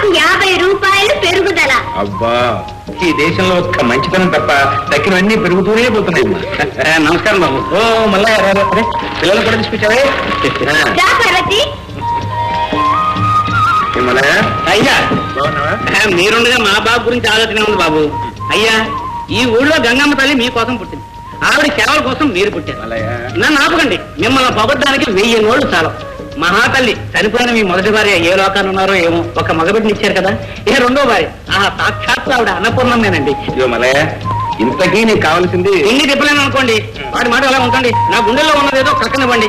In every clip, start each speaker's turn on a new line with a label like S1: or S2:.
S1: మాకు 50 రూపాయలు పెరుగుదల.
S2: అబ్బా, ఈ దేశంలో ఒక్క మంచితనం తప్ప దక్కినవన్నీ పెరుగుతూనే పోతున్నాయి. నమస్కారం బాబు. ఓ మళ్ళా పిల్లలు కూడా తీసుకొచ్చావే.
S1: పార్వతి
S2: అయ్యా మీరుండగా మా బాబు గురించి ఆలోచన ఉంది బాబు. అయ్యా, ఈ ఊళ్ళో గంగమ్మ తల్లి మీకోసం పుట్టింది. ఆవిడ సేవల కోసం మీరు పుట్టారు. నన్ను ఆపకండి, మిమ్మల్ని పొగడ్డానికి 1000 నోళ్లు చాలు. మహాతల్లి చనిపోయిన మీ మొదటి భార్య ఏ లోకాన్ని ఉన్నారో ఏమో, ఒక మగబిడ్డని ఇచ్చారు కదా, ఏ రెండో భార్య సాక్షాత్తు ఆవిడ అన్నపూర్ణమేనండి. ఇంతకీ నీకు కావాల్సింది ఇన్ని చెప్పలేను అనుకోండి, వాడి మాట అలా ఉంటుంది. నా గుండెల్లో ఉన్నదేదో పక్కనివ్వండి.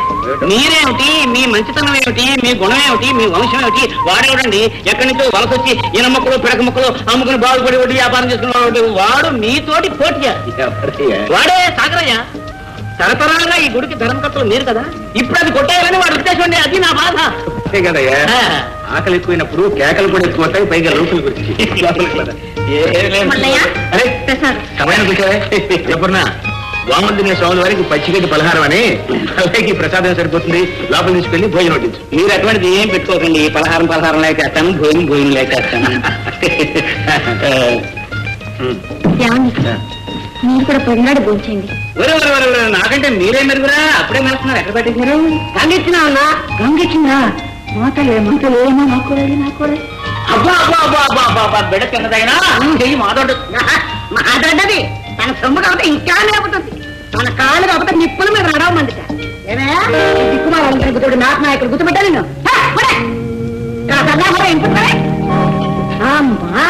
S2: మీరేమిటి, మీ మంచితనం ఏమిటి, మీ గుణం ఏమిటి, మీ వంశం ఏమిటి, వాడేవిడండి ఎక్కడి నుంచో వలస వచ్చి ఈన మొక్కలు పిడక మొక్కలు అమ్ముకుని బాగుపడి వడ్డీ వ్యాపారం చేసుకున్న వాడు మీతోటి పోటీయా? వాడే సాగరయ్య. తరతరాలుగా ఈ గుడికి ధర్మకర్తలు మీరు కదా, ఇప్పుడు అది కొట్టేయాలని వాడు ఉద్దేశం అండి. అది నా బాధ. అంతే కదయ్యా, ఆకలి ఎక్కువైనప్పుడు కేకలు కూడా ఎక్కువ అవుతాయి, పైగా లోపల గురించి. అరే సమయాన్ని కూర్చోవే. ఎప్పుడున్నా వామన్ తినే స్వాముల వారికి పచ్చిగడ్డి పలహారం అని, అలాగే ప్రసాదం సరిపోతుంది, లోపల తీసుకెళ్ళి భోజనం వడ్డించు. మీరు అటువంటిది ఏం పెట్టుకోకండి. పలహారం లేకేస్తాను, భోజనం లేకేస్తాను.
S1: మీరు కూడా పొందాడు భోంచేయండి.
S2: నాకంటే మీరే మెరుగురా, అప్పుడే మెరుస్తున్నారు. ఎక్కడ పెట్టేశారు?
S1: గంగిచ్చినా గంగిచ్చిందా? మాటలేమో నాకు
S2: అబ్బా అబ్బా అబ్బా అబ్బా అబ్బా అబ్బా, బిడ్డ చిన్నదైనా చెయ్యి మాదొడ్డు.
S1: మాట్లాడది తన సొమ్ము కాబట్టి ఇంకా లేకపోతుంది. తన కాళ్ళు కాకపోతే నిప్పుల మీద నడవమంది. దిక్కుమాలి నాకు నాయకుడు గుర్తుపెట్టా నేను. అమ్మా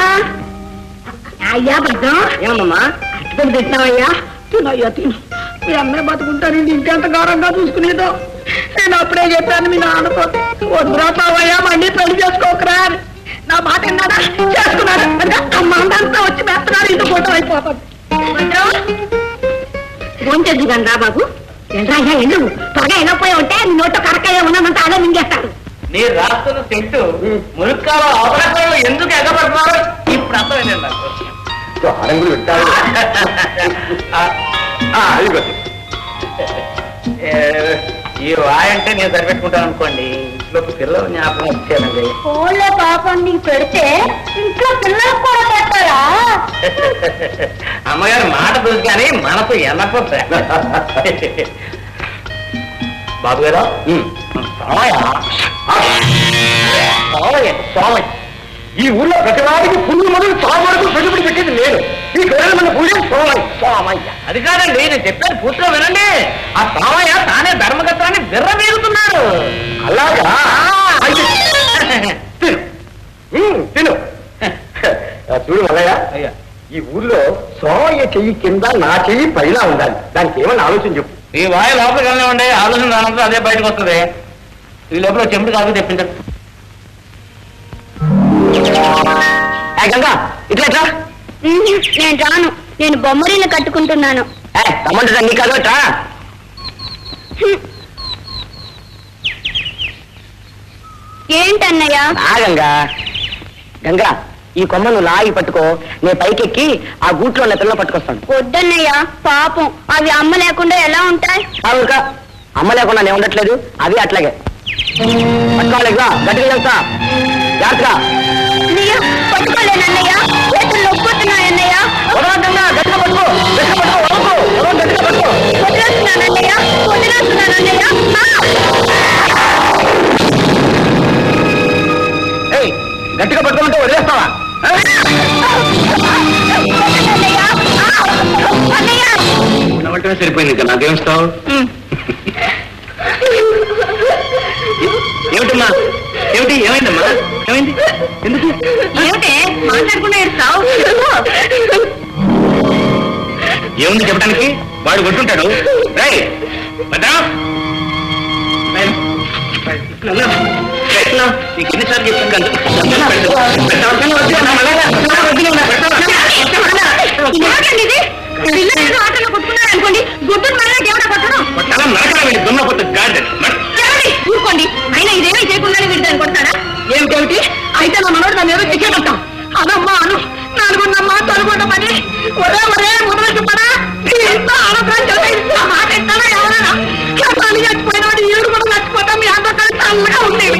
S1: అయ్యా బద్దం
S2: ఏమమ్మా
S1: అట్టుకొని తింటున్నావయ్యా? తినయ్యా తిను. మీ అమ్మాయి బతుకుంటానండి, ఇంకెంత గౌరవంగా చూసుకునేదో. నేను అప్పుడే చెప్పాను మీ నాన్నతో, వద్దురా బావయ్యా మళ్ళీ పెళ్లి చేసుకోకరా అని. నా మాట విన్నాడా? చేసుకున్నాడు. అమ్మ అంతా వచ్చి మెత్తనాడు, ఇంత ఫోటో అయిపోతాడు. భోంచేద్దు కానీ రా బాబు. ఎండ్రాయ్యా ఎండు త్వరగా వెళ్ళకపోయా ఉంటే నీ నోట్లో కరకాయ ఉన్నదంతా అదే మింగేస్తాడు.
S2: మీరు రాస్తున్న చెట్టు మురుక్కాలో అవకాశంలో ఎందుకు ఎగబడుతున్నారు ఇప్పుడు అర్థమైంది నాకు. ఈ వాయంటే నేను సరిపెట్టుకుంటాను అనుకోండి. ఇంట్లో పిల్లలు జ్ఞాపకం వచ్చానండి.
S1: ఫోన్లో పాపం నీకు పెడితే ఇంట్లో పిల్లలకు కూడా పెట్టారా?
S2: అమ్మగారు మాట తెలుసు కానీ మనసు ఎనప. బాబు గారు సోమయ్య, ఈ ఊళ్ళో ప్రతివాడికి పుణ్య మొదలు చావు వరకు పెట్టుబడి పెట్టేది లేదు. ఈ గొర్రెల మన పూజ సోమయ్య. అది కాదండి, నేను చెప్పాను పూర్తిగా వినండి. ఆ సోమయ్య తానే ధర్మకర్తని విర్రమీరుతున్నాడు. అలాగా? తిను చూడు మల్లయ్య, ఈ ఊళ్ళో సోమయ్య చెయ్యి కింద నా చెయ్యి పైన ఉండాలి. దానికి ఏమన్నా ఆలోచన చెప్పు. ఈ వాయు లోపలికి వెళ్ళనివ్వండి, ఆలోచన దానంతా అదే బయటకు వస్తుంది. ఈ లోపల చెంపుడు కాదు తెప్పించండి. గంగా ఇట్లా ఎట్లా?
S1: నేను రాను, నేను బొమ్మరీలు కట్టుకుంటున్నాను.
S2: తమ్మంటే నీ కాదు ఎట్లా?
S1: ఏంటన్నయ్యా?
S2: గంగా గంగా, ఈ కొమ్మను లాగి పట్టుకో, నేను పైకెక్కి ఆ గూట్లో ఉన్న పిల్లలు పట్టుకొస్తాను.
S1: వద్దన్నయ్యా, పాపం అవి అమ్మ లేకుండా ఎలా ఉంటాయి?
S2: అవునుక, అమ్మ లేకుండా నేను ఉండట్లేదు, అవి అట్లాగే పట్టుకోవాలి. గట్టిగా చెప్తా, జాగ్రత్తగా.
S1: పట్టుకోలేనన్నయ్యా, చేతులు నొప్పుతున్నాయన్నయ్యా.
S2: గట్టిగా పట్టుకో, గట్టిగా పట్టుకో.
S1: వదిలేస్తున్నానన్నయ్యా, వదిలేస్తున్నానన్నయ్యా.
S2: గట్టిగా పట్టుకుంటే వదిలేస్తావా? ఉండమంటేనే సరిపోయింది ఇంకా నాకేమిస్తావు? ఏమిటమ్మా, ఏమిటి, ఏమైందమ్మా, ఏమైంది, ఎందుకు
S1: ఏమిటే మాట్లాడకుండా ఇస్తావు?
S2: ఏముంది చెప్పడానికి? వాడు కొట్టుంటాడు. నీకు ఎన్నిసార్లు చెప్తాను?
S1: ఆటలు కొట్టుకున్నారనుకోండి, గుడ్డు మళ్ళీ దేవుడ కొట్టడం ఊరుకోండి. అయినా ఇదేమీ చేయకుండా వీడిదాన్ని కొడతాడా? ఏమిటేమిటి? అయితే నా మనోడు నన్ను ఏదో చెక్కేమంటాం. అదమ్మా అను, నలుగుండమ్మా తొలుగుండమని ఒరే మొదలు చెప్పడా? ఇంట్లో ఆడపిల్ల మాట ఎట్టాలా ఎవరైనా? చచ్చిపోయినాడు, ఈడు కూడా చచ్చిపోతాం. మీ అందరూ కలిసి చల్లగా ఉండేవి.